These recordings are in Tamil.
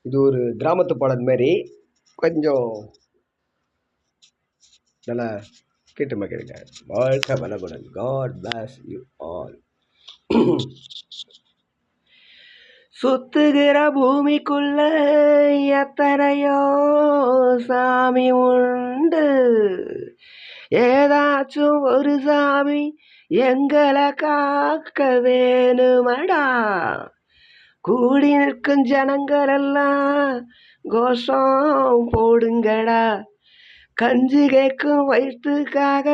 இது ஒரு கிராமத்து பாடல் மாதிரி கொஞ்சம் நல்லா கேட்டு மகிழுங்க. வாழ்க வளமுடன். God bless you all. சுத்துகிற பூமிக்குள்ள எத்தனையோ சாமி உண்டு, ஏதாச்சும் ஒரு சாமி எங்களை காக்க வேணுமடா. கூடி நிற்கும் ஜனங்கள் எல்லாம் கோஷம் போடுங்கடா. கஞ்சி கேட்கும் வயிற்றுக்காக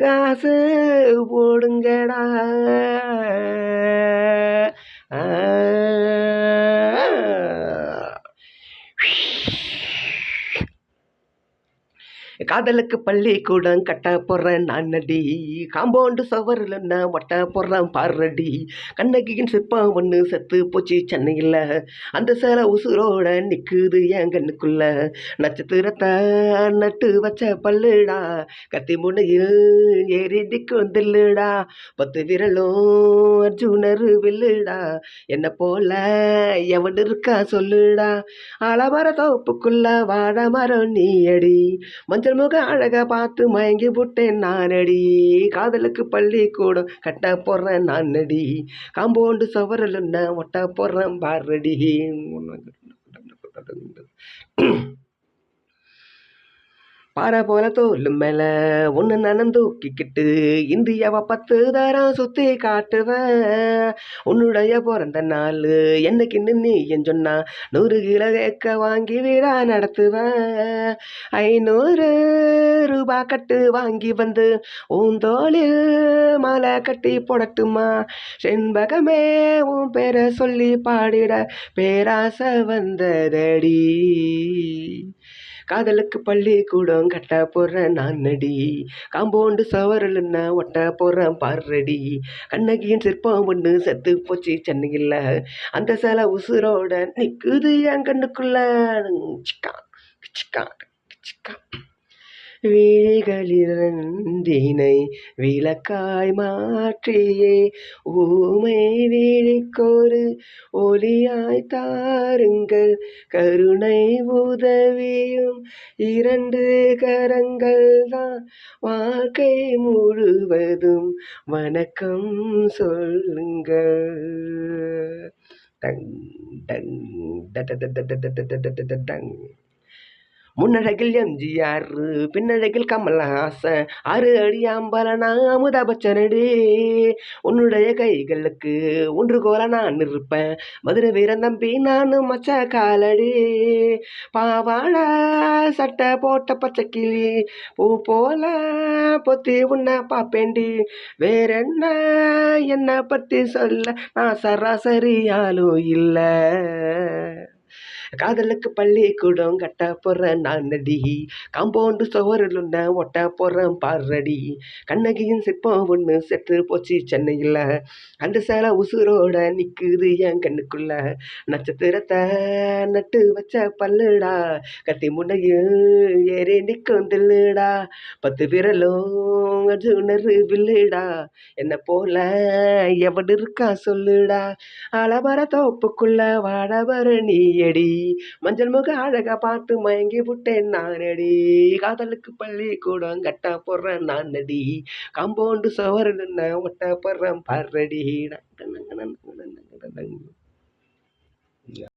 காசு போடுங்கடா. காதலுக்கு பள்ளிக்கூடம் கட்ட போடுறேன் நானடி, காம்பவுண்டு சவரில் நான் ஒட்ட போடுறேன் பாரடி. கண்ணகியின் சிற்பம் ஒன்று செத்து போச்சு சென்னையில், அந்த சேலை உசுரோட நிற்குது என் கண்ணுக்குள்ள. நட்சத்திரத்தை நட்டு வச்ச பல்லுடா, கத்தி முனையில் ஏறி நிற்கும் தில்லுடா. 10 விரலும் அர்ஜுனர் வில்லுடா, என்ன போல எவன் இருக்கா சொல்லுடா. ஆலமர தோப்புக்குள்ள வாழ மரம் நீ அடி, மஞ்சள் முக அழக பார்த்து மயங்கி புட்டேன் நானடி. காதலுக்கு பள்ளிக்கூடம் கட்ட போடுறேன் நானடி, காம்பவுண்டு சவரல் ஒட்ட போடுறேன் பாரடி. பாறை போல தோல் மேல ஒன்று நனந்தூக்கிக்கிட்டு இந்தியாவை 10 தரம் சுற்றி காட்டுவேன். உன்னுடைய பிறந்த நாள் என்னைக்குன்னு நீ என் சொன்னா 100 கிலோ கேக்க வாங்கி விழா நடத்துவேன். 500 ரூபாய் கட்டு வாங்கி வந்து உந்தோளில் மாலை கட்டி போடட்டுமா. செண்பகமே உன் பேரை சொல்லி பாடிட பேராசை வந்ததடி. காதலுக்கு பள்ளிக்கூடம் கட்ட போடுறேன் நானடி, காம்பவுண்டு சவரில் ஒட்ட போடுறேன் பாரடி. கண்ணகியின் சிற்பம் ஒன்று செத்து போச்சு சென்னையில், அந்த சிலை உசுரோட நிற்குது என் கண்ணுக்குள்ள. சிக்கா சிக்கா சிக்கா. விழிகளிரண்டினை விளக்காய் மாற்றியே ஊமை விழிக்கொரு ஒளியாய் தாருங்கள். கருணை உதவியும் 2 கரங்கள் தான் வாழ்க்கை முழுவதும் வணக்கம் சொல்லுங்கள். டங் டங் டங். முன்னழகில் எம்ஜிஆர், பின்னழகில் கமலஹாசன், 6 அடி அம்பலனா அமுதா பச்சனடி. உன்னுடைய கைகளுக்கு ஊன்றுகோல நான் இருப்பேன், மதுரை வீரன் தம்பி நானும் மச்ச காலடி. பாவாட சட்டை போட்ட பச்சைக்கிளி பூ போல பொத்தி உன்னை பாப்பேண்டி. வேறென்ன என்னை பற்றி சொல்ல, நான் சராசரியாலும் இல்லை. காதலுக்கு பள்ளிக்கூடம் கட்ட போடுறேன் நானடி, காம்பவுண்டு சவரில் ஒட்ட போடுறேன் பாரடி. கண்ணகியின் சிற்பம் ஒன்று செத்து போச்சு சென்னையில், அந்த சேலை உசுரோட நிற்குது என் கண்ணுக்குள்ள. நட்சத்திரத்தை நட்டு வச்ச பல்லுடா, கத்தி முனையில் ஏறி நிற்கும் தில்லுடா. 10 விரலும் அர்ஜுனர் வில்லுடா, என்ன போல எவன் இருக்கா சொல்லுடா. ஆலமர தோப்புக்குள்ள வாழவர நீயடி, மஞ்சள் முக அழகா பார்த்து மயங்கி புட்டேன் நானடி. காதலுக்கு பள்ளிக்கூடம் கட்ட போடுறேன் நானடி, காம்பவுண்டு சவரில் ஒட்ட போடுறேன் பாரடி.